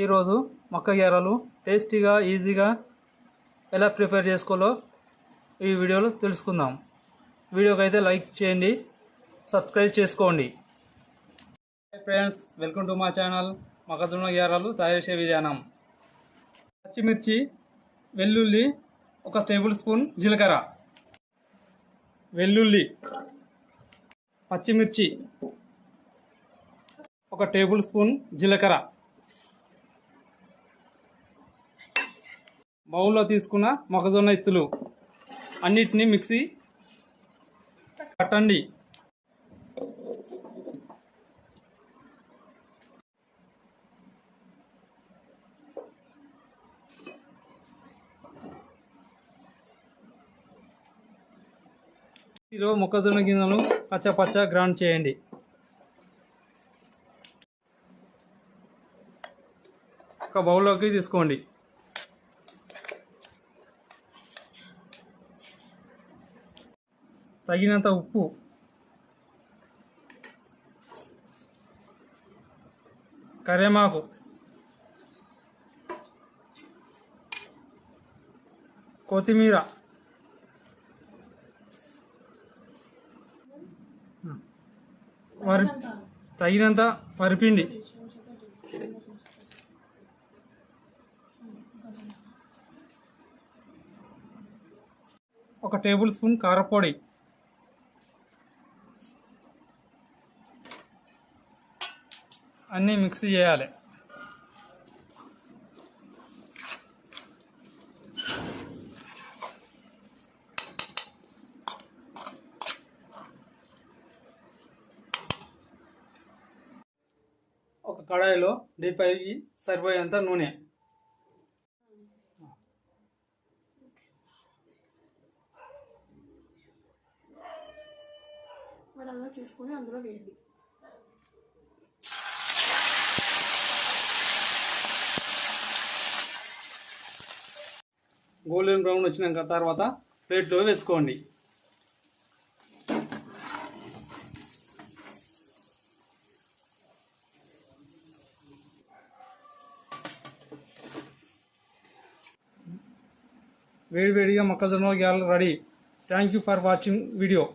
ఈరోజు మక్క గారెలు టేస్టీగా ఈజీగా ఎలా ప్రిపేర్ చేసుకోవాలో ఈ వీడియోలో తెలుసుకుందాం. వీడియోకి అయితే లైక్ చేయండి, సబ్స్క్రైబ్ చేసుకోండి. ఫ్రెండ్స్, వెల్కమ్ టు మా ఛానల్. మొక్కజొన్న గారెలు తయారు చేసే విధానం. పచ్చిమిర్చి, వెల్లుల్లి 1 టేబుల్ స్పూన్, జీలకర్ర, వెల్లుల్లి, పచ్చిమిర్చి 1 టేబుల్ స్పూన్, జీలకర్ర, బౌల్లో తీసుకున్న మొక్కజొన్న ఇత్తులు అన్నిటినీ మిక్సీ పట్టండి. ఈరోజు మొక్కజొన్న గింజలను పచ్చ గ్రైండ్ చేయండి. ఒక బౌల్లోకి తీసుకోండి. తగినంత ఉప్పు, కరివేపాకు, కొత్తిమీర, తగినంత వరిపిండి, 1 టేబుల్ స్పూన్ కారపొడి, అన్నీ మిక్స్ చేయాలి. ఒక కడాయిలో డీప్ ఫ్రైకి సరిపోయేంత నూనె, అలా చేసుకొని అందులో వేయండి. గోల్డెన్ బ్రౌన్ వచ్చినాక తర్వాత ప్లేట్లో వేసుకోండి. వేడివేడిగా మొక్కజొన్న గారెలు ready. Thank you for watching video.